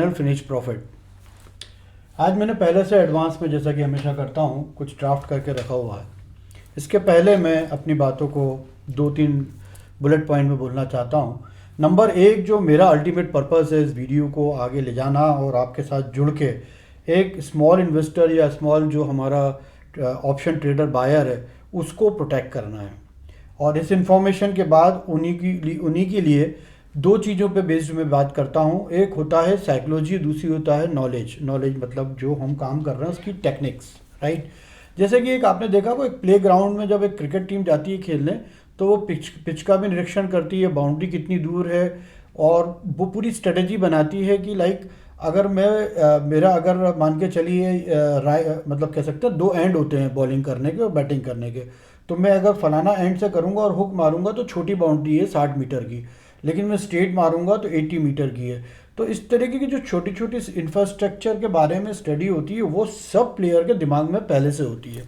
Finish profit. आज मैंने पहले से एडवांस में, जैसा कि हमेशा करता हूँ, कुछ ड्राफ्ट करके रखा हुआ है। इसके पहले मैं अपनी बातों को 2-3 बुलेट पॉइंट में बोलना चाहता हूँ। नंबर 1, जो मेरा अल्टीमेट पर्पस है इस वीडियो को आगे ले जाना और आपके साथ जुड़ के एक स्मॉल इन्वेस्टर या स्मॉल जो हमारा ऑप्शन ट्रेडर बायर है उसको प्रोटेक्ट करना है। और इस इंफॉर्मेशन के बाद उन्हीं के लिए दो चीज़ों पे बेस्ड मैं बात करता हूँ। एक होता है साइकोलॉजी, दूसरी होता है नॉलेज। नॉलेज मतलब जो हम काम कर रहे हैं उसकी टेक्निक्स, राइट। जैसे कि एक आपने देखा को एक प्ले ग्राउंड में जब एक क्रिकेट टीम जाती है खेलने तो वो पिच का भी निरीक्षण करती है, बाउंड्री कितनी दूर है, और वो पूरी स्ट्रेटेजी बनाती है कि लाइक अगर मेरा अगर मान के चलिए मतलब कह सकते हैं 2 एंड होते हैं बॉलिंग करने के और बैटिंग करने के। तो मैं अगर फलाना एंड से करूँगा और हुक मारूंगा तो छोटी बाउंड्री है 60 मीटर की, लेकिन मैं स्ट्रेट मारूंगा तो 80 मीटर की है। तो इस तरीके की जो छोटी छोटी इंफ्रास्ट्रक्चर के बारे में स्टडी होती है वो सब प्लेयर के दिमाग में पहले से होती है,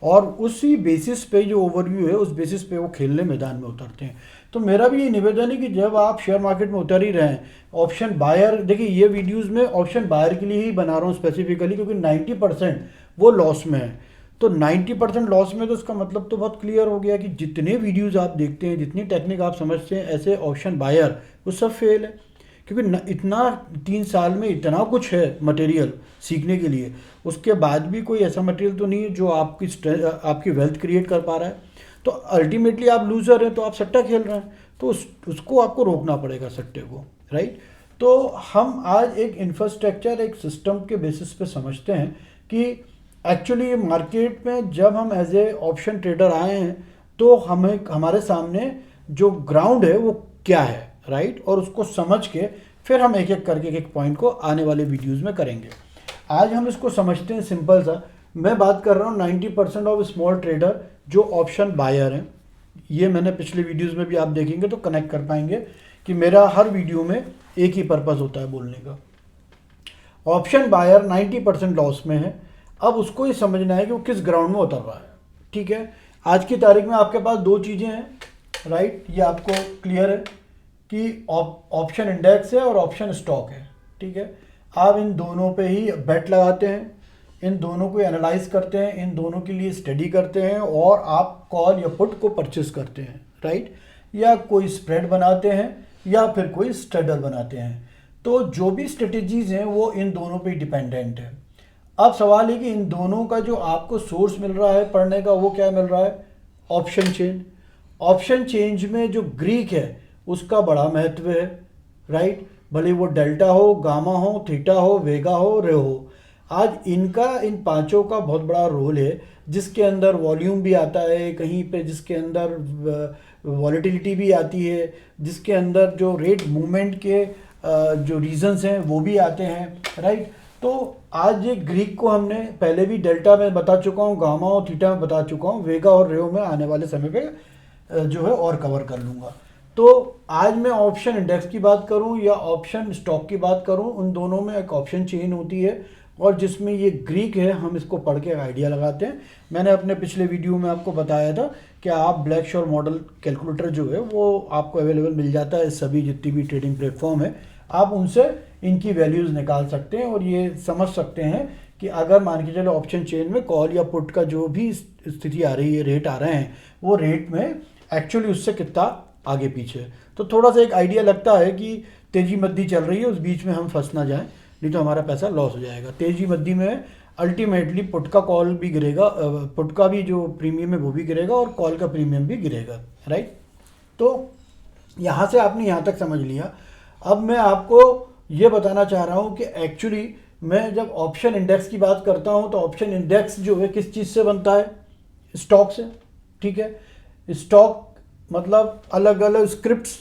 और उसी बेसिस पे जो ओवरव्यू है उस बेसिस पे वो खेलने मैदान में उतरते हैं। तो मेरा भी ये निवेदन है कि जब आप शेयर मार्केट में उतर ही रहे हैं, ऑप्शन बायर, देखिए ये वीडियोज़ में ऑप्शन बायर के लिए ही बना रहा हूँ स्पेसिफिकली, क्योंकि 90% वो लॉस में है। तो 90% लॉस में, तो इसका मतलब तो बहुत क्लियर हो गया कि जितने वीडियोस आप देखते हैं, जितनी टेक्निक आप समझते हैं ऐसे ऑप्शन बायर, वो सब फेल है। क्योंकि इतना 3 साल में इतना कुछ है मटेरियल सीखने के लिए, उसके बाद भी कोई ऐसा मटेरियल तो नहीं है जो आपकी वेल्थ क्रिएट कर पा रहा है। तो अल्टीमेटली आप लूज़र हैं, तो आप सट्टा खेल रहे हैं, तो उसको आपको रोकना पड़ेगा सट्टे को, राइट। तो हम आज एक इंफ्रास्ट्रक्चर, एक सिस्टम के बेसिस पे समझते हैं कि एक्चुअली ये मार्केट में जब हम एज ए ऑप्शन ट्रेडर आए हैं तो हमारे सामने जो ग्राउंड है वो क्या है, राइट। और उसको समझ के फिर हम एक एक करके एक पॉइंट को आने वाले वीडियोस में करेंगे। आज हम इसको समझते हैं सिंपल सा। मैं बात कर रहा हूँ 90% ऑफ स्मॉल ट्रेडर जो ऑप्शन बायर हैं। ये मैंने पिछले वीडियोस में भी आप देखेंगे तो कनेक्ट कर पाएंगे कि मेरा हर वीडियो में एक ही पर्पज़ होता है बोलने का। ऑप्शन बायर 90% लॉस में है। अब उसको ये समझना है कि वो किस ग्राउंड में उतर रहा है, ठीक है। आज की तारीख में आपके पास 2 चीज़ें हैं, राइट। ये आपको क्लियर है कि ऑप्शन इंडेक्स है और ऑप्शन स्टॉक है, ठीक है। आप इन दोनों पे ही बेट लगाते हैं, इन दोनों को एनालाइज करते हैं, इन दोनों के लिए स्टडी करते हैं, और आप कॉल या पुट को परचेस करते हैं, राइट। या कोई स्प्रेड बनाते हैं या फिर कोई स्ट्रेडल बनाते हैं। तो जो भी स्ट्रेटेजीज हैं वो इन दोनों पे डिपेंडेंट है। अब सवाल है कि इन दोनों का जो आपको सोर्स मिल रहा है पढ़ने का वो क्या मिल रहा है, ऑप्शन चेन। ऑप्शन चेंज में जो ग्रीक है उसका बड़ा महत्व है, राइट। भले वो डेल्टा हो, गामा हो, थीटा हो, वेगा हो, रे हो, आज इन पांचों का बहुत बड़ा रोल है, जिसके अंदर वॉल्यूम भी आता है कहीं पे, जिसके अंदर वॉलेटिलिटी भी आती है, जिसके अंदर जो रेट मूवमेंट के जो रीजंस हैं वो भी आते हैं, राइट। तो आज ये ग्रीक को हमने पहले भी डेल्टा में बता चुका हूँ, गामा और थीटा में बता चुका हूँ, वेगा और रेओ में आने वाले समय पे जो है और कवर कर लूँगा। तो आज मैं ऑप्शन इंडेक्स की बात करूँ या ऑप्शन स्टॉक की बात करूँ, उन दोनों में एक ऑप्शन चेन होती है और जिसमें ये ग्रीक है, हम इसको पढ़ के आइडिया लगाते हैं। मैंने अपने पिछले वीडियो में आपको बताया था कि आप ब्लैक शोर मॉडल कैलकुलेटर जो है वो आपको अवेलेबल मिल जाता है, सभी जितनी भी ट्रेडिंग प्लेटफॉर्म है आप उनसे इनकी वैल्यूज़ निकाल सकते हैं और ये समझ सकते हैं कि अगर मान के चलो ऑप्शन चेन में कॉल या पुट का जो भी स्थिति आ रही है, रेट आ रहे हैं, वो रेट में एक्चुअली उससे कितना आगे पीछे। तो थोड़ा सा एक आइडिया लगता है कि तेजी मद्दी चल रही है, उस बीच में हम फंस ना जाएं, नहीं तो हमारा पैसा लॉस हो जाएगा। तेजी मद्दी में अल्टीमेटली पुट का कॉल भी गिरेगा, पुट का भी जो प्रीमियम है वो भी गिरेगा और कॉल का प्रीमियम भी गिरेगा, राइट। तो यहाँ से आपने यहाँ तक समझ लिया। अब मैं आपको ये बताना चाह रहा हूँ कि एक्चुअली मैं जब ऑप्शन इंडेक्स की बात करता हूँ तो ऑप्शन इंडेक्स जो है किस चीज़ से बनता है, स्टॉक से, ठीक है। स्टॉक मतलब अलग अलग स्क्रिप्ट्स,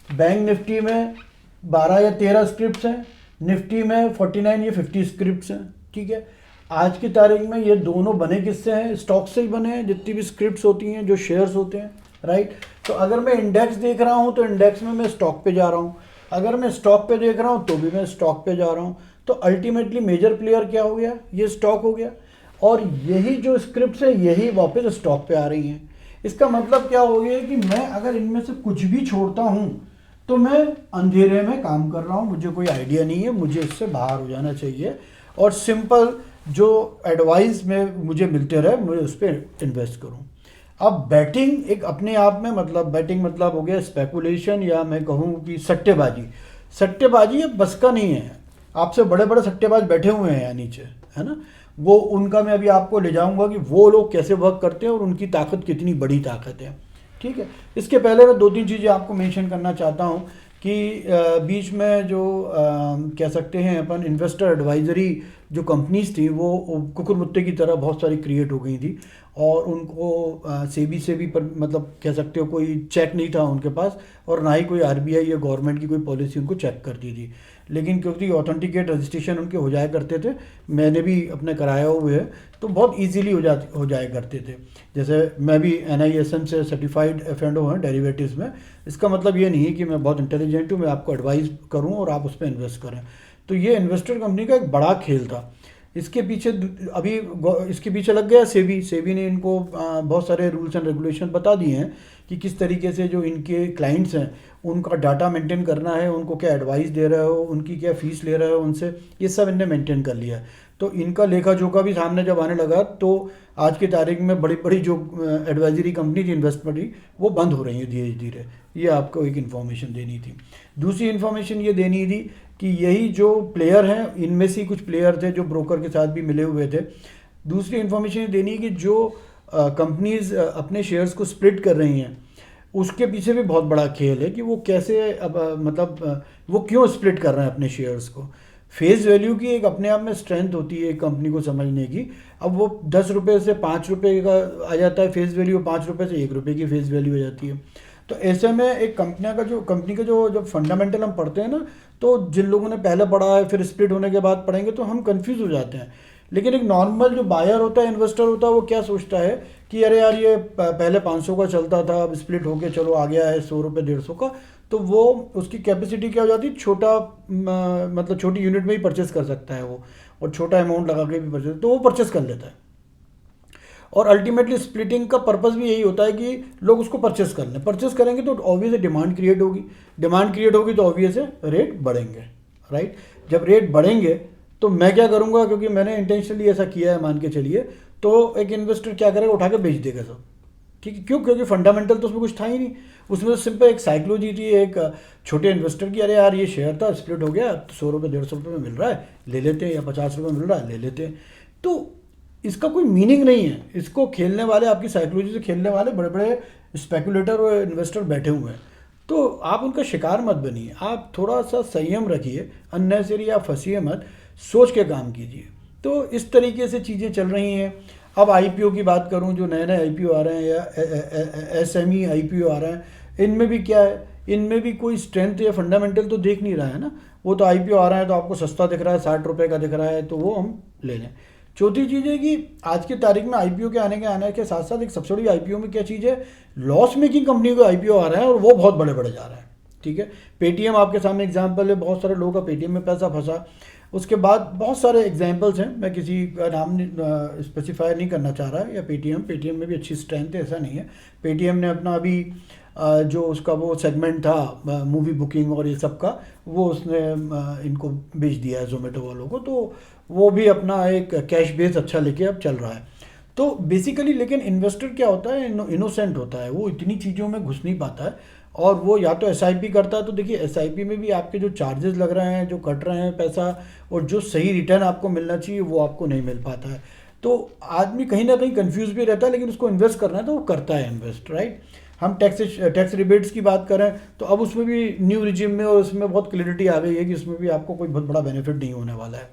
बैंक निफ्टी में 12 या 13 स्क्रिप्ट्स हैं, निफ्टी में 49 या 50 स्क्रिप्ट्स हैं, ठीक है। आज की तारीख में ये दोनों बने किससे हैं, स्टॉक से ही बने हैं, जितनी भी स्क्रिप्ट्स होती हैं, जो शेयर्स होते हैं, राइट। तो अगर मैं इंडेक्स देख रहा हूँ तो इंडेक्स में मैं स्टॉक पे जा रहा हूँ, अगर मैं स्टॉक पे देख रहा हूँ तो भी मैं स्टॉक पे जा रहा हूँ। तो अल्टीमेटली मेजर प्लेयर क्या हो गया, ये स्टॉक हो गया, और यही जो स्क्रिप्ट्स है यही वापस स्टॉक पे आ रही हैं। इसका मतलब क्या हो गया कि मैं अगर इनमें से कुछ भी छोड़ता हूँ तो मैं अंधेरे में काम कर रहा हूँ, मुझे कोई आइडिया नहीं है, मुझे इससे बाहर हो जाना चाहिए और सिंपल जो एडवाइस में मुझे मिलते रहे मैं उस पर इन्वेस्ट करूँ। अब बैटिंग एक अपने आप में मतलब बैटिंग मतलब हो गया स्पेकुलेशन या मैं कहूँ कि सट्टेबाजी। सट्टेबाजी अब बस का नहीं है, आपसे बड़े बड़े सट्टेबाज बैठे हुए हैं यहाँ नीचे, है ना। वो उनका मैं अभी आपको ले जाऊंगा कि वो लोग कैसे वर्क करते हैं और उनकी ताकत कितनी बड़ी ताकत है। ठीक है, इसके पहले मैं दो तीन चीज़ें आपको मेंशन करना चाहता हूँ कि बीच में जो कह सकते हैं अपन इन्वेस्टर एडवाइजरी जो कंपनीज थी वो कुकुर मुत्ते की तरह बहुत सारी क्रिएट हो गई थी और उनको सेबी से भी पर मतलब कह सकते हो कोई चेक नहीं था उनके पास और ना ही कोई आरबीआई या गवर्नमेंट की कोई पॉलिसी उनको चेक करती थी। लेकिन क्योंकि ऑथेंटिकेट रजिस्ट्रेशन उनके हो जाया करते थे, मैंने भी अपने कराया हुए है, तो बहुत इजीली हो जाया करते थे। जैसे मैं भी NISM से सर्टिफाइड F&O हूँ डेरिवेटिव्स में। इसका मतलब ये नहीं है कि मैं बहुत इंटेलिजेंट हूँ, मैं आपको एडवाइस करूँ और आप उस पर इन्वेस्ट करें। तो ये इन्वेस्टर कंपनी का एक बड़ा खेल था। इसके पीछे अभी इसके पीछे लग गया सेबी ने इनको बहुत सारे रूल्स एंड रेगुलेशन बता दिए हैं कि किस तरीके से जो इनके क्लाइंट्स हैं उनका डाटा मेंटेन करना है, उनको क्या एडवाइस दे रहे हो, उनकी क्या फ़ीस ले रहे हो उनसे, ये सब इनने मेंटेन कर लिया है। तो इनका लेखा जोखा भी सामने जब आने लगा तो आज की तारीख में बड़ी बड़ी जो एडवाइजरी कंपनी थी इन्वेस्टमेंट की वो बंद हो रही है धीरे धीरे। ये आपको एक इन्फॉर्मेशन देनी थी। दूसरी इन्फॉर्मेशन ये देनी थी कि यही जो प्लेयर हैं इनमें से कुछ प्लेयर थे जो ब्रोकर के साथ भी मिले हुए थे। दूसरी इन्फॉर्मेशन ये देनी है कि जो कंपनीज अपने शेयर्स को स्प्लिट कर रही हैं उसके पीछे भी बहुत बड़ा खेल है कि वो कैसे अब वो क्यों स्प्लिट कर रहे हैं अपने शेयर्स को। फेस वैल्यू की एक अपने आप में स्ट्रेंथ होती है एक कंपनी को समझने की। अब वो 10 रुपये से 5 रुपये का आ जाता है फेस वैल्यू, 5 रुपये से 1 रुपये की फेस वैल्यू हो जाती है। तो ऐसे में एक कंपनी का जो जब फंडामेंटल हम पढ़ते हैं ना, तो जिन लोगों ने पहले पढ़ा है फिर स्प्लिट होने के बाद पढ़ेंगे तो हम कंफ्यूज हो जाते हैं। लेकिन एक नॉर्मल जो बायर होता है, इन्वेस्टर होता है, वो क्या सोचता है कि अरे यार ये पहले 500 का चलता था, अब स्प्लिट होके चलो आ गया है 100 रुपये 150 का, तो वो उसकी कैपेसिटी क्या हो जाती है, छोटा मतलब छोटी यूनिट में ही परचेस कर सकता है वो, और छोटा अमाउंट लगा के भी परचेस, तो वो परचेस कर लेता है। और अल्टीमेटली स्प्लिटिंग का पर्पस भी यही होता है कि लोग उसको परचेस कर लें। परचेस करेंगे तो ऑब्वियस डिमांड क्रिएट होगी, डिमांड क्रिएट होगी तो ऑब्वियस है रेट बढ़ेंगे, राइट। जब रेट बढ़ेंगे तो मैं क्या करूँगा, क्योंकि मैंने इंटेंशनली ऐसा किया है मान के चलिए, तो एक इन्वेस्टर क्या करेगा, उठा के बेच देगा सब। ठीक है, क्यों? क्योंकि फंडामेंटल तो उसमें कुछ था ही नहीं। उसमें तो सिंपल एक साइकोलॉजी थी एक छोटे इन्वेस्टर की, अरे यार ये शेयर था स्प्लिट हो गया तो 100 रुपये 150 रुपये में मिल रहा है ले लेते हैं, या 50 रुपये मिल रहा है ले लेते हैं। तो इसका कोई मीनिंग नहीं है। इसको खेलने वाले, आपकी साइकोलॉजी से खेलने वाले बड़े बड़े स्पेकुलेटर और इन्वेस्टर बैठे हुए हैं। तो आप उनका शिकार मत बनिए, आप थोड़ा सा संयम रखिए, अननेसेसरी आप फंसिए मत, सोच के काम कीजिए। तो इस तरीके से चीज़ें चल रही हैं। अब IPO की बात करूं, जो नए नए IPO आ रहे हैं या SME IPO आ रहे हैं, इनमें भी क्या है, इनमें भी कोई स्ट्रेंथ या फंडामेंटल तो देख नहीं रहा है ना। वो तो IPO आ रहा है तो आपको सस्ता दिख रहा है, 60 रुपये का दिख रहा है तो वो हम ले लें। चौथी चीज़ है कि आज की तारीख में IPO के आने के साथ साथ एक सबसे बड़ी IPO में क्या चीज़ है, लॉस मेकिंग कंपनी को IPO आ रहा है और वो बहुत बड़े बड़े जा रहे हैं। ठीक है, पेटीएम आपके सामने एग्जाम्पल है, बहुत सारे लोगों का पेटीएम में पैसा फंसा। उसके बाद बहुत सारे एग्जाम्पल्स हैं, मैं किसी का नाम स्पेसिफाई नहीं करना चाह रहा, या पेटीएम में भी अच्छी स्ट्रेंथ है, ऐसा नहीं है। पेटीएम ने अपना अभी जो उसका वो सेगमेंट था मूवी बुकिंग और ये सब का, वो उसने इनको बेच दिया है जोमेटो वालों को, तो वो भी अपना एक कैश बेस अच्छा लेके अब चल रहा है। तो बेसिकली लेकिन इन्वेस्टर क्या होता है, इनोसेंट होता है, वो इतनी चीज़ों में घुस नहीं पाता है, और वो या तो SIP करता है। तो देखिए SIP में भी आपके जो चार्जेस लग रहे हैं, जो कट रहे हैं पैसा, और जो सही रिटर्न आपको मिलना चाहिए वो आपको नहीं मिल पाता है। तो आदमी कहीं ना कहीं कंफ्यूज भी रहता है, लेकिन उसको इन्वेस्ट करना है तो वो करता है इन्वेस्ट, राइट। हम टैक्स रिबेट्स की बात करें तो अब उसमें भी न्यू रिजिम में और उसमें बहुत क्लियरिटी आ गई है कि उसमें भी आपको कोई बहुत बड़ा बेनिफिट नहीं होने वाला है।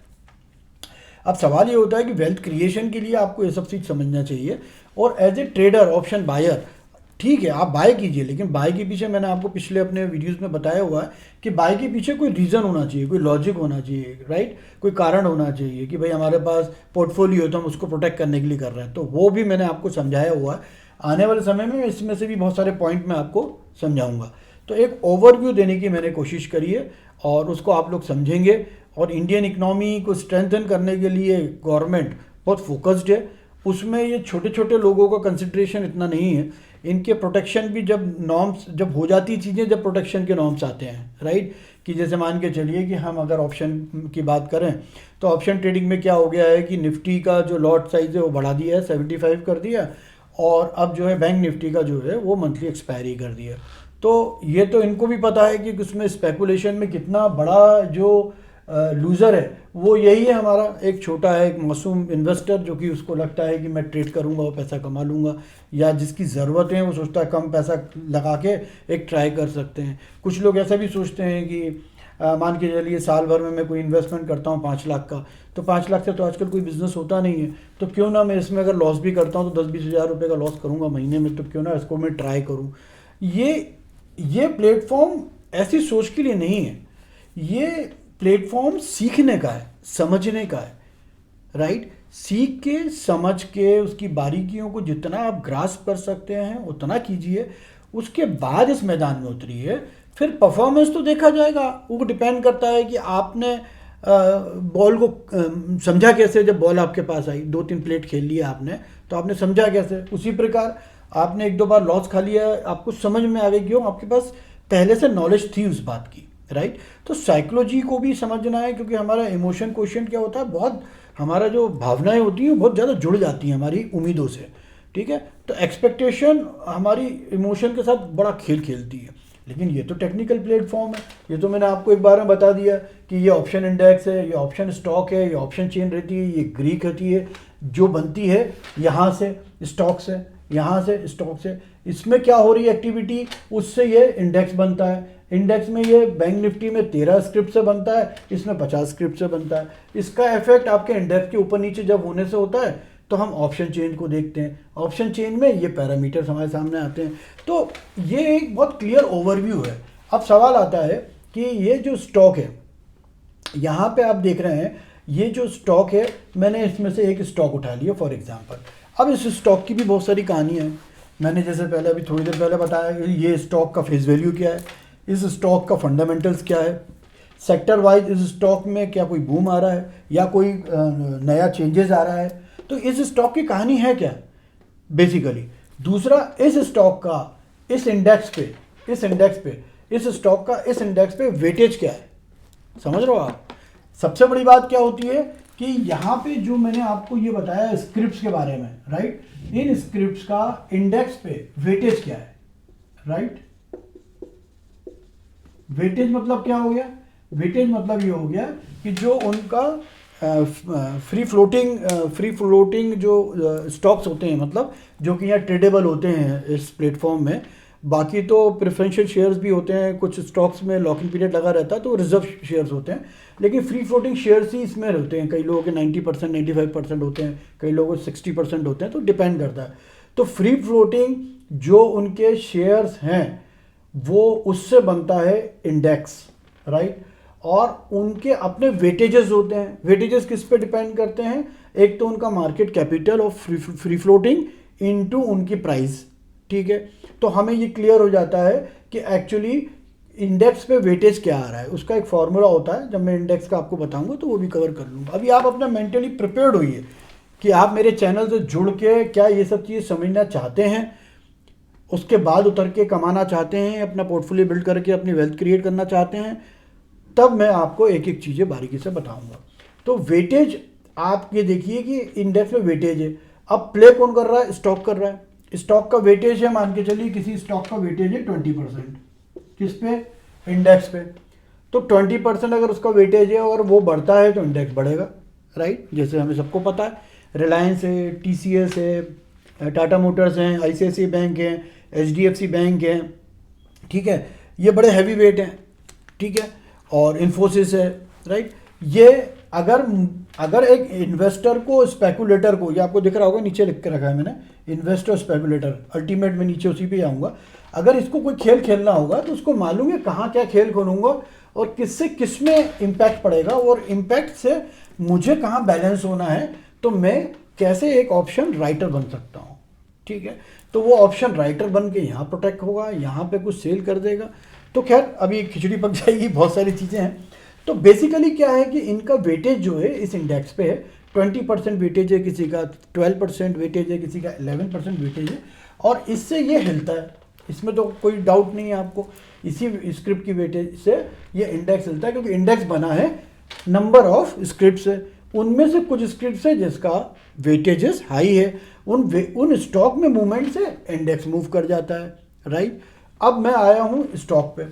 अब सवाल ये होता है कि वेल्थ क्रिएशन के लिए आपको ये सब चीज़ समझना चाहिए, और as a trader option buyer ठीक है आप बाय कीजिए, लेकिन बाय के पीछे मैंने आपको पिछले अपने वीडियोस में बताया हुआ है कि बाय के पीछे कोई रीज़न होना चाहिए, कोई लॉजिक होना चाहिए, राइट, कोई कारण होना चाहिए कि भाई हमारे पास पोर्टफोलियो है तो हम उसको प्रोटेक्ट करने के लिए कर रहे हैं। तो वो भी मैंने आपको समझाया हुआ है। आने वाले समय में इसमें से भी बहुत सारे पॉइंट मैं आपको समझाऊंगा। तो एक ओवरव्यू देने की मैंने कोशिश करी है और उसको आप लोग समझेंगे। और इंडियन इकनॉमी को स्ट्रेंथन करने के लिए गवर्नमेंट बहुत फोकस्ड है, उसमें ये छोटे छोटे लोगों का कंसिड्रेशन इतना नहीं है। इनके प्रोटेक्शन भी जब नॉर्म्स जब हो जाती चीज़ें, जब प्रोटेक्शन के नॉर्म्स आते हैं, राइट। कि जैसे मान के चलिए कि हम अगर ऑप्शन की बात करें तो ऑप्शन ट्रेडिंग में क्या हो गया है कि निफ्टी का जो लॉट साइज़ है वो बढ़ा दिया है, 75 कर दिया, और अब जो है बैंक निफ्टी का जो है वो मंथली एक्सपायरी कर दिया। तो ये तो इनको भी पता है कि उसमें स्पेकुलेशन में कितना बड़ा जो लूज़र है वो यही है, हमारा एक छोटा है, एक मासूम इन्वेस्टर जो कि उसको लगता है कि मैं ट्रेड करूंगा वो पैसा कमा लूँगा, या जिसकी ज़रूरत है वो सोचता है कम पैसा लगा के एक ट्राई कर सकते हैं। कुछ लोग ऐसा भी सोचते हैं कि मान के चलिए साल भर में मैं कोई इन्वेस्टमेंट करता हूँ 5 लाख का, तो 5 लाख से तो आजकल कोई बिज़नेस होता नहीं है, तो क्यों ना मैं इसमें अगर लॉस भी करता हूँ तो 10-20 हज़ार रुपये का लॉस करूँगा महीने में, तो क्यों ना इसको मैं ट्राई करूँ। ये प्लेटफॉर्म ऐसी सोच के लिए नहीं है, ये प्लेटफॉर्म सीखने का है, समझने का है, राइट। सीख के समझ के उसकी बारीकियों को जितना आप ग्रास्प कर सकते हैं उतना कीजिए, उसके बाद इस मैदान में उतरिए, फिर परफॉर्मेंस तो देखा जाएगा। वो डिपेंड करता है कि आपने बॉल को समझा कैसे। जब बॉल आपके पास आई, 2-3 प्लेट खेल लिया आपने, तो आपने समझा कैसे। उसी प्रकार आपने 1-2 बार लॉस खा लिया, आपको समझ में आ गई, क्यों, आपके पास पहले से नॉलेज थी उस बात की, राइट। तो साइकोलॉजी को भी समझना है, क्योंकि हमारा इमोशन क्वेश्चन क्या होता है, बहुत हमारा जो भावनाएं होती हैं बहुत ज़्यादा जुड़ जाती हैं हमारी उम्मीदों से, ठीक है। तो एक्सपेक्टेशन हमारी इमोशन के साथ बड़ा खेल खेलती है। लेकिन ये तो टेक्निकल प्लेटफॉर्म है, ये तो मैंने आपको एक बार में बता दिया कि ये ऑप्शन इंडेक्स है, ये ऑप्शन स्टॉक है, ये ऑप्शन चेन रहती है, ये ग्रीक होती है जो बनती है यहाँ से स्टॉक से, यहाँ से स्टॉक से। इसमें क्या हो रही है एक्टिविटी, उससे ये इंडेक्स बनता है। इंडेक्स में ये बैंक निफ्टी में 13 स्क्रिप्ट से बनता है, इसमें 50 स्क्रिप्ट से बनता है। इसका इफेक्ट आपके इंडेक्स के ऊपर नीचे जब होने से होता है तो हम ऑप्शन चेन को देखते हैं। ऑप्शन चेन में ये पैरामीटर्स हमारे सामने आते हैं। तो ये एक बहुत क्लियर ओवरव्यू है। अब सवाल आता है कि ये जो स्टॉक है, यहाँ पे आप देख रहे हैं ये जो स्टॉक है, मैंने इसमें से एक स्टॉक उठा लिया फॉर एग्जांपल। अब इस स्टॉक की भी बहुत सारी कहानियाँ हैं। मैंने जैसे पहले अभी थोड़ी देर पहले बताया, ये स्टॉक का फेस वैल्यू क्या है, इस स्टॉक का फंडामेंटल्स क्या है, सेक्टर वाइज इस स्टॉक में क्या कोई बूम आ रहा है या कोई नया चेंजेस आ रहा है, तो इस स्टॉक की कहानी है क्या बेसिकली। दूसरा, इस स्टॉक का इस इंडेक्स पे इस स्टॉक का इस इंडेक्स पे वेटेज क्या है, समझ रहे हो आप। सबसे बड़ी बात क्या होती है कि यहाँ पे जो मैंने आपको ये बताया स्क्रिप्ट्स के बारे में, राइट, इन स्क्रिप्ट्स का इंडेक्स पे वेटेज क्या है, राइट। वेटेज मतलब क्या हो गया, वेटेज मतलब ये हो गया कि जो उनका फ्री फ्लोटिंग जो स्टॉक्स होते हैं, मतलब जो कि यहाँ ट्रेडेबल होते हैं इस प्लेटफॉर्म में। बाकी तो प्रेफरेंशियल शेयर्स भी होते हैं, कुछ स्टॉक्स में लॉकिंग पीरियड लगा रहता है तो रिजर्व शेयर्स होते हैं, लेकिन फ्री फ्लोटिंग शेयर्स ही इसमें होते हैं। कई लोगों के 90% 95% होते हैं, कई लोगों के 60% होते हैं, तो डिपेंड करता है। तो फ्री फ्लोटिंग जो उनके शेयर्स हैं वो उससे बनता है इंडेक्स, राइट। और उनके अपने वेटेजेस होते हैं। वेटेजेस किस पे डिपेंड करते हैं, एक तो उनका market capital of free floating into उनकी प्राइस, ठीक है। तो हमें ये क्लियर हो जाता है कि एक्चुअली इंडेक्स पे वेटेज क्या आ रहा है। उसका एक फॉर्मूला होता है, जब मैं इंडेक्स का आपको बताऊंगा तो वो भी कवर कर लूँगा। अभी आप अपना मेंटली प्रिपेयर्ड होइए कि आप मेरे चैनल से जुड़ के क्या ये सब चीज़ समझना चाहते हैं, उसके बाद उतर के कमाना चाहते हैं, अपना पोर्टफोलियो बिल्ड करके अपनी वेल्थ क्रिएट करना चाहते हैं, तब मैं आपको एक एक चीज़ें बारीकी से बताऊंगा। तो वेटेज आप ये देखिए कि इंडेक्स में वेटेज है। अब प्ले कौन कर रहा है, स्टॉक कर रहा है। स्टॉक का वेटेज है, मान के चलिए किसी स्टॉक का वेटेज है 20%, किस पे, इंडेक्स पे। तो 20% अगर उसका वेटेज है और वो बढ़ता है तो इंडेक्स बढ़ेगा, राइट। जैसे हमें सबको पता है, रिलायंस है, TCS है, टाटा मोटर्स हैं, ICICI बैंक हैं, HDFC बैंक है, ठीक है, ये बड़े हैवी वेट हैं, ठीक है। और इन्फोसिस है, राइट। ये अगर एक इन्वेस्टर को, स्पेकुलेटर को, ये आपको दिख रहा होगा नीचे लिख के रखा है मैंने, इन्वेस्टर स्पेकुलेटर, अल्टीमेट में नीचे उसी पे आऊँगा। अगर इसको कोई खेल खेलना होगा तो उसको मालूम है कहाँ क्या खेल खेलूँगा और किससे किस में इम्पैक्ट पड़ेगा, और इम्पैक्ट से मुझे कहाँ बैलेंस होना है, तो मैं कैसे एक ऑप्शन राइटर बन सकता हूँ, ठीक है। तो वो ऑप्शन राइटर बन के यहाँ प्रोटेक्ट होगा, यहाँ पे कुछ सेल कर देगा। तो खैर अभी खिचड़ी पक जाएगी, बहुत सारी चीज़ें हैं। तो बेसिकली क्या है कि इनका वेटेज जो है इस इंडेक्स पे है, 20% वेटेज है किसी का, 12% वेटेज है किसी का, 11% वेटेज है। और इससे ये हिलता है, इसमें तो कोई डाउट नहीं है आपको। इसी स्क्रिप्ट की वेटेज से ये इंडेक्स हिलता है, क्योंकि इंडेक्स बना है नंबर ऑफ स्क्रिप्ट से। उनमें से कुछ स्क्रिप्ट है जिसका वेटेजेस हाई है, उन स्टॉक में मूवमेंट से इंडेक्स मूव कर जाता है, राइट। अब मैं आया हूँ स्टॉक पे।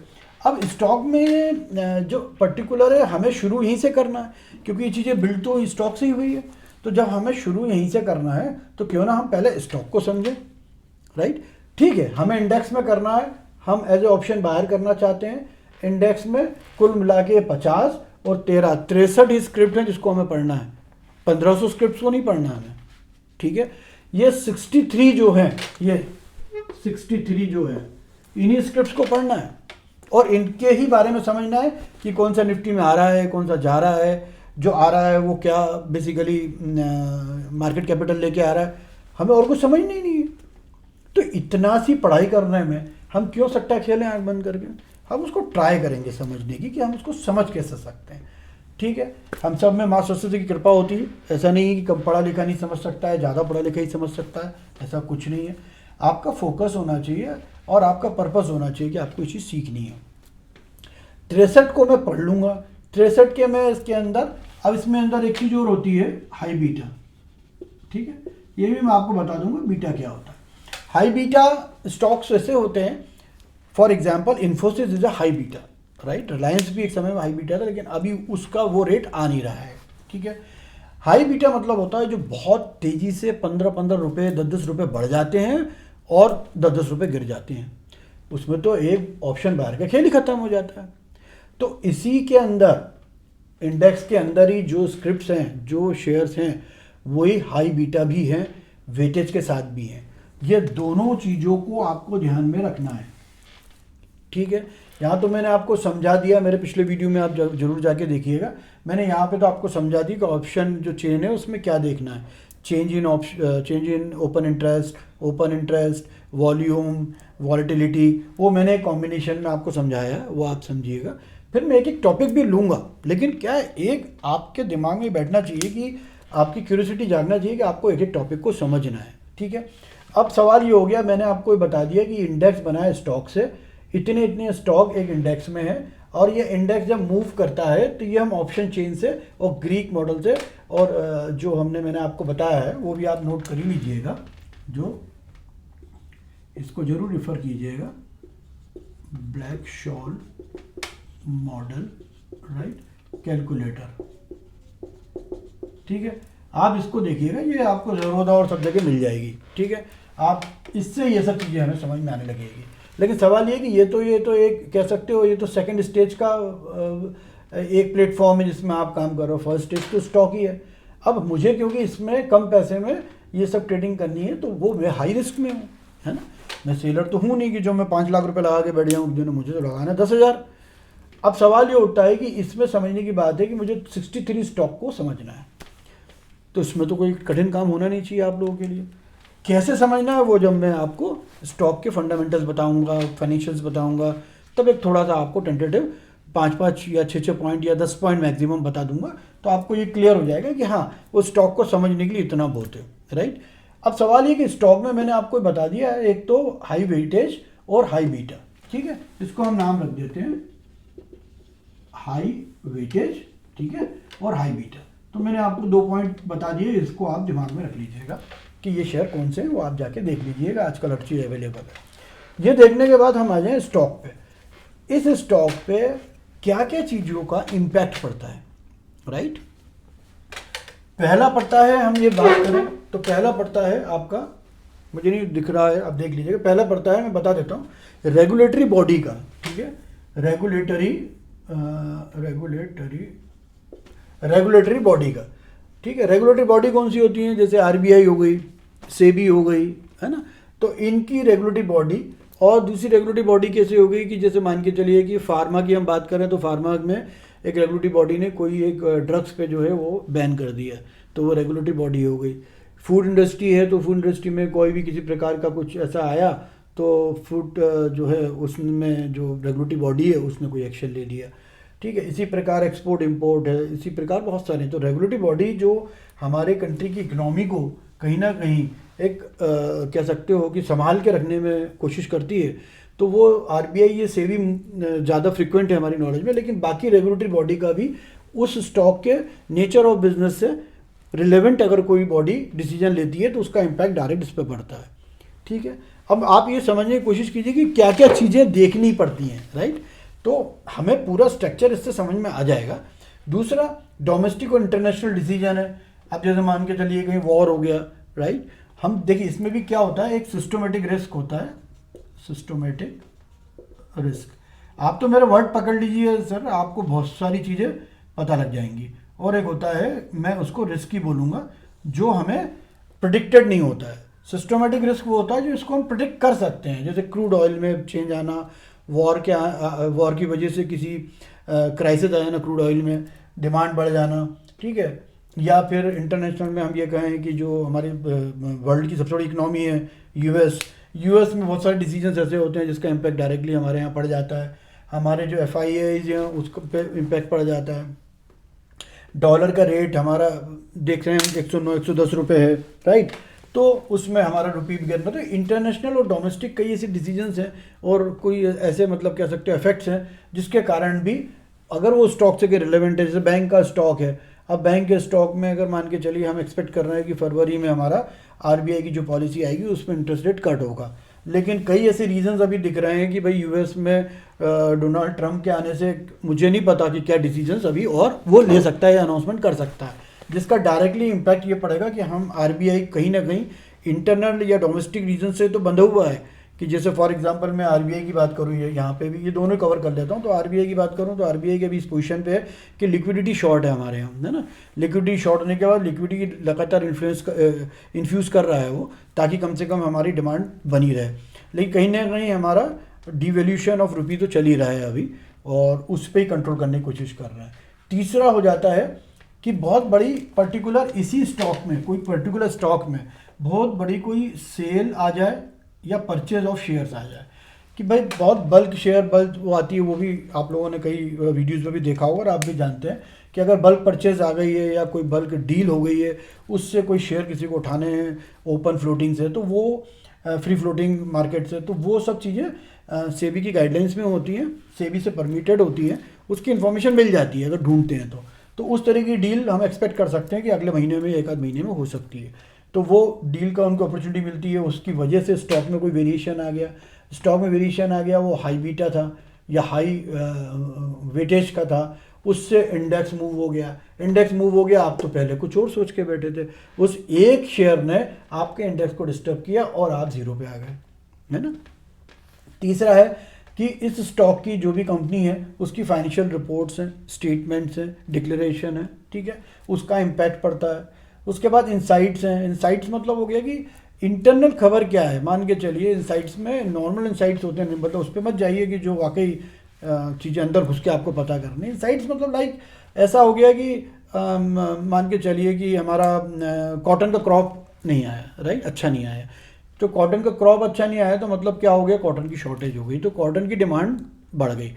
अब स्टॉक में जो पर्टिकुलर है हमें शुरू यहीं से करना है, क्योंकि ये चीज़ें बिल्ड तो स्टॉक से ही हुई है। तो जब हमें शुरू यहीं से करना है तो क्यों ना हम पहले स्टॉक को समझें, राइट। ठीक है, हमें इंडेक्स में करना है, हम एज ए ऑप्शन बाहर करना चाहते हैं। इंडेक्स में कुल मिला के 50 और 13 63 ही स्क्रिप्ट हैं जिसको हमें पढ़ना है, 1500 स्क्रिप्ट को नहीं पढ़ना हमें, ठीक है। ये 63 जो है, ये 63 जो है, इन्हीं स्क्रिप्ट्स को पढ़ना है और इनके ही बारे में समझना है कि कौन सा निफ्टी में आ रहा है, कौन सा जा रहा है, जो आ रहा है वो क्या बेसिकली मार्केट कैपिटल लेके आ रहा है, हमें और कुछ समझना ही नहीं है। तो इतना सी पढ़ाई करने में हम क्यों सट्टा खेलें आँख बंद करके? हम उसको ट्राई करेंगे समझने की कि हम उसको समझ कैसे सकते हैं, ठीक है। हम सब में माँ सरस्वती की कृपा होती है, ऐसा नहीं है कि कम पढ़ा लिखा नहीं समझ सकता है, ज़्यादा पढ़ा लिखा ही समझ सकता है, ऐसा कुछ नहीं है। आपका फोकस होना चाहिए और आपका पर्पस होना चाहिए कि आपको ये चीज़ सीखनी है। 63 को मैं पढ़ लूँगा, 63 के मैं इसके अंदर, अब इसमें अंदर एक चीज़ और होती है, हाई बीटा, ठीक है। ये भी मैं आपको बता दूंगा बीटा क्या होता है। हाई बीटा स्टॉक्स ऐसे होते हैं, for example Infosys is a high beta, right. Reliance भी एक समय में हाई बीटा था, लेकिन अभी उसका वो रेट आ नहीं रहा है, ठीक है। हाई बीटा मतलब होता है जो बहुत तेज़ी से 15-15 रुपये 10-10 रुपये बढ़ जाते हैं और 10-10 रुपये गिर जाते हैं, उसमें तो एक ऑप्शन बाहर का खेल ही खत्म हो जाता है। तो इसी के अंदर इंडेक्स के अंदर ही जो स्क्रिप्ट्स हैं, जो शेयर्स हैं, वही हाई बीटा भी हैं, वेटेज के साथ भी हैं। ये दोनों चीज़ों को आपको ध्यान में रखना है, ठीक है। यहाँ तो मैंने आपको समझा दिया, मेरे पिछले वीडियो में आप जरूर जाके देखिएगा। मैंने यहाँ पे तो आपको समझा दी कि ऑप्शन जो चेन है उसमें क्या देखना है, change in open interest, volume, volatility, वो मैंने कॉम्बिनेशन में आपको समझाया है, वो आप समझिएगा। फिर मैं एक एक टॉपिक भी लूँगा, लेकिन क्या है, एक आपके दिमाग में बैठना चाहिए कि आपकी क्यूरियोसिटी जागना चाहिए कि आपको एक एक टॉपिक को समझना है, ठीक है। अब सवाल ये हो गया, मैंने आपको बता दिया कि इंडेक्स बना है स्टॉक से, इतने स्टॉक एक इंडेक्स में है, और ये इंडेक्स जब मूव करता है तो ये हम ऑप्शन चेन से और ग्रीक मॉडल से, और जो मैंने आपको बताया है वो भी आप नोट कर ही लीजिएगा, जो इसको जरूर रेफर कीजिएगा, black shawl model, right, calculator, ठीक है। आप इसको देखिएगा, ये आपको ज़रूरत और सब जगह मिल जाएगी, ठीक है। आप इससे ये सब चीज़ें हमें समझ में आने लगेगी। लेकिन सवाल ये कि ये तो एक कह सकते हो, ये तो सेकंड स्टेज का एक प्लेटफॉर्म है जिसमें आप काम कर रहे हो, फर्स्ट स्टेज तो स्टॉक ही है। अब मुझे क्योंकि इसमें कम पैसे में ये सब ट्रेडिंग करनी है, तो वो मैं हाई रिस्क में हूँ, है ना। मैं सेलर तो हूँ नहीं कि जो मैं 5 लाख रुपये लगा के बैठ जाऊँ, मुझे तो लगाना 10,000। अब सवाल ये उठता है कि इसमें समझने की बात है कि मुझे 63 स्टॉक को समझना है, तो इसमें तो कोई कठिन काम होना नहीं चाहिए आप लोगों के लिए। कैसे समझना है वो जब मैं आपको स्टॉक के फंडामेंटल्स बताऊंगा, फाइनेंशियल्स बताऊंगा, तब एक थोड़ा सा आपको टेंटेटिव 5-5 या 6-6 पॉइंट या 10 पॉइंट मैक्सिमम बता दूंगा, तो आपको ये क्लियर हो जाएगा कि हाँ, वो स्टॉक को समझने के लिए इतना बहुत है, राइट। अब सवाल ये कि स्टॉक में मैंने आपको बता दिया है, एक तो हाई वेटेज और हाई बीटा, ठीक है। इसको हम नाम रख देते हैं हाई वेटेज, ठीक है, और हाई बीटा। तो मैंने आपको 2 पॉइंट बता दिए, इसको आप दिमाग में रख लीजिएगा कि ये शेयर कौन से हैं, वो आप जाके देख लीजिएगा, आजकल हर चीज़ अवेलेबल है। ये देखने के बाद हम आ जाएं स्टॉक पे। इस स्टॉक पे क्या क्या चीज़ों का इम्पैक्ट पड़ता है, राइट। पहला पड़ता है, हम ये बात करें तो पहला पड़ता है आपका, मुझे नहीं दिख रहा है, आप देख लीजिएगा। पहला पड़ता है, मैं बता देता हूँ, रेगुलेटरी बॉडी का, ठीक है, रेगुलेटरी बॉडी का, ठीक है। रेगुलेटरी बॉडी कौन सी होती है, जैसे आरबीआई हो गई, सेबी हो गई, है ना। तो इनकी रेगुलेटरी बॉडी, और दूसरी रेगुलेटरी बॉडी कैसे हो गई कि जैसे मान के चलिए कि फार्मा की हम बात करें, तो फार्मा में एक रेगुलेटरी बॉडी ने कोई एक ड्रग्स पे जो है वो बैन कर दिया, तो वो रेगुलेटरी बॉडी हो गई। फूड इंडस्ट्री है, तो फूड इंडस्ट्री में कोई भी किसी प्रकार का कुछ ऐसा आया, तो फूड जो है उसमें जो रेगुलेटरी बॉडी है उसने कोई एक्शन ले लिया, ठीक है। इसी प्रकार एक्सपोर्ट इंपोर्ट है, इसी प्रकार बहुत सारे। तो रेगुलेटरी बॉडी जो हमारे कंट्री की इकोनॉमी को कहीं ना कहीं एक कह सकते हो कि संभाल के रखने में कोशिश करती है, तो वो आरबीआई ये सेबी ज़्यादा फ्रिक्वेंट है हमारी नॉलेज में, लेकिन बाकी रेगुलेटरी बॉडी का भी उस स्टॉक के नेचर ऑफ बिजनेस से रिलेवेंट अगर कोई बॉडी डिसीजन लेती है तो उसका इम्पैक्ट डायरेक्ट इस पर पड़ता है। ठीक है, अब आप ये समझने की कोशिश कीजिए कि क्या क्या चीज़ें देखनी पड़ती हैं, राइट। तो हमें पूरा स्ट्रक्चर इससे समझ में आ जाएगा। दूसरा, डोमेस्टिक और इंटरनेशनल डिसीजन है। अब जैसे मान के चलिए कहीं वॉर हो गया, राइट। हम देखिए इसमें भी क्या होता है, एक सिस्टमेटिक रिस्क होता है, सिस्टमेटिक रिस्क। आप तो मेरा वर्ड पकड़ लीजिए सर, आपको बहुत सारी चीज़ें पता लग जाएंगी। और एक होता है, मैं उसको रिस्क ही बोलूँगा, जो हमें प्रिडिक्टेड नहीं होता है। सिस्टमेटिक रिस्क वो होता है जो इसको हम प्रिडिक्ट कर सकते हैं, जैसे क्रूड ऑयल में चेंज आना, वॉर की वजह से किसी क्राइसिस आ जाना, क्रूड ऑयल में डिमांड बढ़ जाना, ठीक है। या फिर इंटरनेशनल में हम ये कहें कि जो हमारे वर्ल्ड की सबसे बड़ी इकनॉमी है यूएस में बहुत सारे डिसीजंस ऐसे होते हैं जिसका इम्पैक्ट डायरेक्टली हमारे यहाँ पड़ जाता है। हमारे जो FIIs हैं उसको पे इम्पैक्ट पड़ जाता है। डॉलर का रेट हमारा देख रहे हैं 109 110 रुपये है, राइट। तो उसमें हमारा रुपी भी गिरना। तो इंटरनेशनल और डोमेस्टिक कई ऐसे डिसीजंस हैं और कोई ऐसे मतलब कह सकते हो इफेक्ट्स हैं जिसके कारण भी अगर वो स्टॉक से के रिलेवेंट है, जैसे बैंक का स्टॉक है। अब बैंक के स्टॉक में अगर मान के चलिए हम एक्सपेक्ट कर रहे हैं कि फरवरी में हमारा आरबीआई की जो पॉलिसी आएगी उसमें इंटरेस्ट रेट कट होगा, लेकिन कई ऐसे रीजंस अभी दिख रहे हैं कि भाई यूएस में डोनाल्ड ट्रंप के आने से मुझे नहीं पता कि क्या डिसीजंस अभी और वो ले सकता है या अनाउंसमेंट कर सकता है, जिसका डायरेक्टली इम्पैक्ट ये पड़ेगा कि हम आरबीआई कहीं ना कहीं इंटरनल या डोमेस्टिक रीजन से तो बंधा हुआ है। कि जैसे फॉर एग्जांपल मैं आरबीआई की बात करूँ, ये यहाँ पे भी ये दोनों कवर कर लेता हूँ। तो आरबीआई की बात करूँ तो आरबीआई के भी इस पोजीशन पे है कि लिक्विडिटी शॉर्ट है हमारे यहाँ, है ना। लिक्विडिटी शॉर्ट होने के बाद लिक्विडिटी लगातार इन्फ्यूज़ कर रहा है वो, ताकि कम से कम हमारी डिमांड बनी रहे। लेकिन कहीं ना कहीं हमारा डिवैल्यूएशन ऑफ रुपी तो चल ही रहा है अभी, और उस पर ही कंट्रोल करने की कोशिश कर रहे हैं। तीसरा हो जाता है कि बहुत बड़ी पर्टिकुलर इसी स्टॉक में, कोई पर्टिकुलर स्टॉक में बहुत बड़ी कोई सेल आ जाए या परचेज ऑफ शेयर्स आ जाए, कि भाई बहुत बल्क शेयर बल्क वो आती है। वो भी आप लोगों ने कई वीडियोज़ में भी देखा होगा और आप भी जानते हैं कि अगर बल्क परचेज आ गई है या कोई बल्क डील हो गई है, उससे कोई शेयर किसी को उठाने हैं ओपन फ्लोटिंग से, तो वो फ्री फ्लोटिंग मार्केट से, तो वो सब चीज़ें सेबी की गाइडलाइंस में होती हैं, सेबी से परमिटेड होती हैं, उसकी इन्फॉर्मेशन मिल जाती है अगर ढूंढते हैं तो उस तरह की डील हम एक्सपेक्ट कर सकते हैं कि अगले महीने में, एक आध महीने में हो सकती है। तो वो डील का उनको अपॉर्चुनिटी मिलती है, उसकी वजह से स्टॉक में कोई वेरिएशन आ गया, स्टॉक में वेरिएशन आ गया, वो हाई बीटा था या हाई वेटेज का था, उससे इंडेक्स मूव हो गया। इंडेक्स मूव हो गया, आप तो पहले कुछ और सोच के बैठे थे, उस एक शेयर ने आपके इंडेक्स को डिस्टर्ब किया और आप जीरो पे आ गए, है ना। तीसरा है कि इस स्टॉक की जो भी कंपनी है उसकी फाइनेंशियल रिपोर्ट्स हैं, स्टेटमेंट्स हैं, डिक्लेरेशन है, ठीक है, उसका इम्पैक्ट पड़ता है। उसके बाद इंसाइट्स हैं। इंसाइट्स मतलब हो गया कि इंटरनल खबर क्या है। मान के चलिए इंसाइट्स में नॉर्मल इंसाइट्स होते हैं, मतलब उस पर मत जाइए कि जो वाकई चीज़ें अंदर घुस के आपको पता करनी। इंसाइट्स मतलब लाइक ऐसा हो गया कि मान के चलिए कि हमारा कॉटन का क्रॉप नहीं आया, राइट, अच्छा नहीं आया। तो कॉटन का क्रॉप अच्छा नहीं आया तो मतलब क्या हो गया, कॉटन की शॉर्टेज हो गई, तो कॉटन की डिमांड बढ़ गई।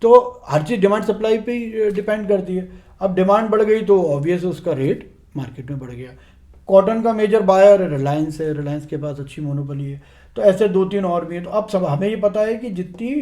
तो हर चीज़ डिमांड सप्लाई पे ही डिपेंड करती है। अब डिमांड बढ़ गई तो ऑब्वियस उसका रेट मार्केट में बढ़ गया। कॉटन का मेजर बायर रिलायंस है, रिलायंस के पास अच्छी मोनोपोली है। तो ऐसे दो तीन और भी हैं। तो अब सब हमें ये पता है कि जितनी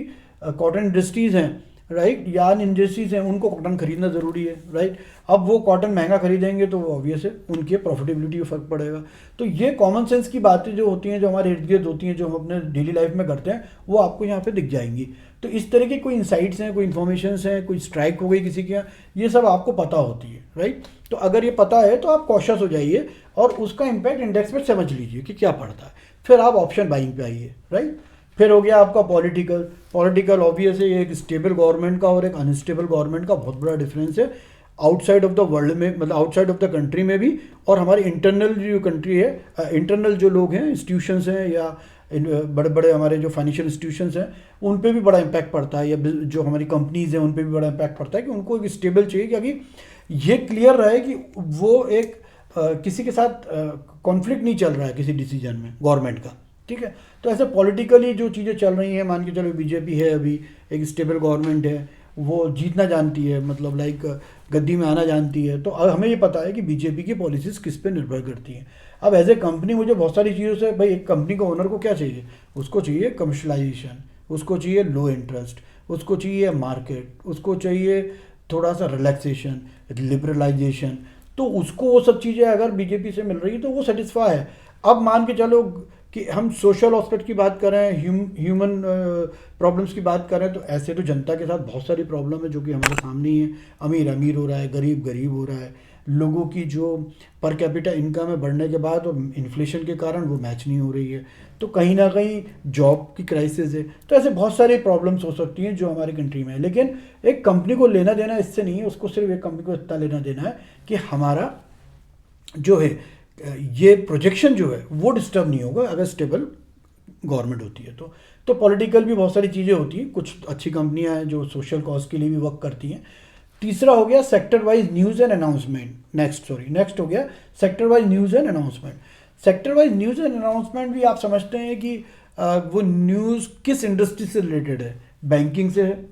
कॉटन इंडस्ट्रीज़ हैं, राइट, यार्न इंडस्ट्रीज़ हैं, उनको कॉटन खरीदना ज़रूरी है, राइट। अब वो कॉटन महंगा खरीदेंगे तो ऑब्वियस है उनकी प्रॉफिटेबिलिटी में फ़र्क पड़ेगा। तो ये कॉमन सेंस की बातें जो होती हैं, जो हमारे इर्द गिर्द होती हैं, जो हम अपने डेली लाइफ में करते हैं, वो आपको यहाँ पे दिख जाएंगी। तो इस तरह की कोई इंसाइट्स हैं, कोई इन्फॉर्मेशंस हैं, कोई स्ट्राइक हो गई किसी के यहाँ, ये सब आपको पता होती है, राइट। तो अगर ये पता है तो आप कॉशियस हो जाइए और उसका इम्पैक्ट इंडेक्स पर समझ लीजिए कि क्या पड़ता है, फिर आप ऑप्शन बाइंग पे आइए, राइट। फिर हो गया आपका पॉलिटिकल ऑब्वियस है, एक स्टेबल गवर्नमेंट का और एक अनस्टेबल गवर्नमेंट का बहुत बड़ा डिफरेंस है आउटसाइड ऑफ द वर्ल्ड में, मतलब आउटसाइड ऑफ द कंट्री में भी, और हमारी इंटरनल जो कंट्री है, इंटरनल जो लोग हैं, इंस्टीट्यूशंस हैं या बड़े बड़े हमारे जो फाइनेंशियल इंस्टीट्यूशंस हैं, उन पे भी बड़ा इम्पैक्ट पड़ता है, या जो हमारी कंपनीज हैं उन पे भी बड़ा इम्पैक्ट पड़ता है कि उनको एक स्टेबल चाहिए, क्योंकि ये क्लियर रहे कि वो एक किसी के साथ कॉन्फ्लिक्ट नहीं चल रहा है किसी डिसीजन में गवर्नमेंट का, ठीक है। तो ऐसे पॉलिटिकली जो चीज़ें चल रही हैं, मान के चलो बीजेपी है, अभी एक स्टेबल गवर्नमेंट है, वो जीतना जानती है, मतलब लाइक गद्दी में आना जानती है। तो अब हमें ये पता है कि बीजेपी की पॉलिसीज़ किस पे निर्भर करती हैं। अब एज ए कंपनी मुझे बहुत सारी चीज़ों से, भाई एक कंपनी को ओनर को क्या चाहिए, उसको चाहिए कमर्शलाइजेशन, उसको चाहिए लो इंटरेस्ट, उसको चाहिए मार्केट, उसको चाहिए थोड़ा सा रिलैक्सेशन, लिबरलाइजेशन। तो उसको वो सब चीज़ें अगर बीजेपी से मिल रही है तो वो सेटिस्फाई है। अब मान के चलो कि हम सोशल एस्पेक्ट की बात करें, ह्यूमन प्रॉब्लम्स की बात करें, तो ऐसे तो जनता के साथ बहुत सारी प्रॉब्लम है जो कि हमारे सामने ही है। अमीर अमीर हो रहा है, गरीब गरीब हो रहा है, लोगों की जो पर कैपिटा इनकम है बढ़ने के बाद इन्फ्लेशन के कारण वो मैच नहीं हो रही है। तो कहीं ना कहीं जॉब की क्राइसिस है। तो ऐसे बहुत सारी प्रॉब्लम्स हो सकती हैं जो हमारी कंट्री में है। लेकिन एक कंपनी को लेना देना इससे नहीं है, उसको सिर्फ एक कंपनी को इतना लेना देना है कि हमारा जो है ये प्रोजेक्शन जो है वो डिस्टर्ब नहीं होगा अगर स्टेबल गवर्नमेंट होती है। तो पॉलिटिकल भी बहुत सारी चीज़ें होती हैं, कुछ अच्छी कंपनियां हैं जो सोशल कॉज के लिए भी वर्क करती हैं। तीसरा हो गया sector wise news and announcement. Next हो गया sector wise news and announcement. Sector wise news and announcement भी आप समझते हैं कि वो न्यूज़ किस इंडस्ट्री से रिलेटेड है। बैंकिंग से है,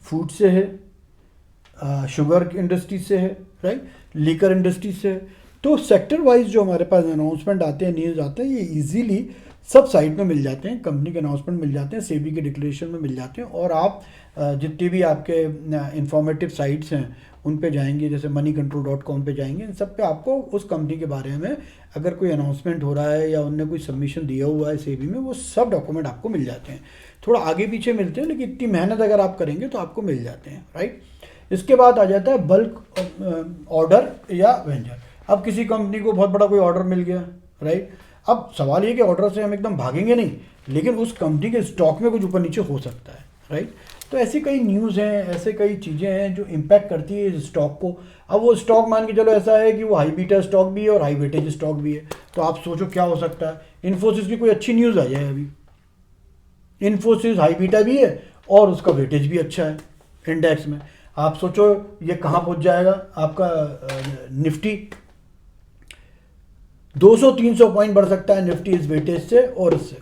फूड से है, शुगर इंडस्ट्री से है, राइट, लिकर इंडस्ट्री से है। तो सेक्टर वाइज जो हमारे पास अनाउंसमेंट आते हैं, न्यूज़ आते हैं, ये इजीली सब साइट में मिल जाते हैं, कंपनी के अनाउंसमेंट मिल जाते हैं, सेबी के डिक्लेरेशन में मिल जाते हैं। और आप जितनी भी आपके इंफॉर्मेटिव साइट्स हैं उन पे जाएंगे, जैसे moneycontrol.com पे जाएंगे, इन सब पे आपको उस कंपनी के बारे में अगर कोई अनाउंसमेंट हो रहा है या उनने कोई सबमिशन दिया हुआ है सेबी में, वो सब डॉक्यूमेंट आपको मिल जाते हैं। थोड़ा आगे पीछे मिलते हैं लेकिन इतनी मेहनत अगर आप करेंगे तो आपको मिल जाते हैं, राइट। इसके बाद आ जाता है बल्क ऑर्डर या वेंचर। अब किसी कंपनी को बहुत बड़ा कोई ऑर्डर मिल गया, राइट। अब सवाल ये कि ऑर्डर से हम एकदम भागेंगे नहीं, लेकिन उस कंपनी के स्टॉक में कुछ ऊपर नीचे हो सकता है, राइट। तो ऐसी कई न्यूज़ हैं, ऐसे कई चीज़ें हैं जो इम्पैक्ट करती है इस स्टॉक को। अब वो स्टॉक मान के चलो ऐसा है कि वो हाई बीटा स्टॉक भी है और हाई वेटेज स्टॉक भी है। तो आप सोचो क्या हो सकता है, इन्फोसिस की कोई अच्छी न्यूज़ आ जाए अभी, इन्फोसिस हाई बीटा भी है और उसका वेटेज भी अच्छा है इंडेक्स में, आप सोचो ये कहाँ पहुँच जाएगा आपका निफ्टी 200-300 पॉइंट बढ़ सकता है निफ्टी इस वेटेज से और इससे।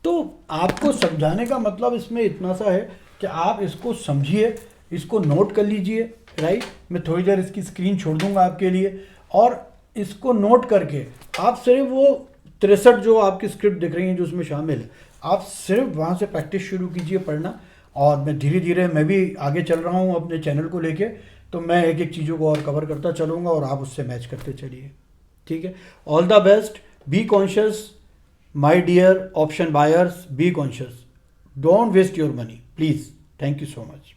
तो आपको समझाने का मतलब इसमें इतना सा है कि आप इसको समझिए, इसको नोट कर लीजिए, राइट। मैं थोड़ी देर इसकी स्क्रीन छोड़ दूंगा आपके लिए, और इसको नोट करके आप सिर्फ वो 63 जो आपकी स्क्रिप्ट दिख रही है जो उसमें शामिल है, आप सिर्फ वहाँ से प्रैक्टिस शुरू कीजिए पढ़ना। और मैं धीरे धीरे मैं भी आगे चल रहा हूँ अपने चैनल को लेके, तो मैं एक एक चीज़ों को और कवर करता चलूँगा और आप उससे मैच करते चलिए, ठीक है। All the best, be conscious my dear option buyers, be conscious, don't waste your money please. Thank you so much.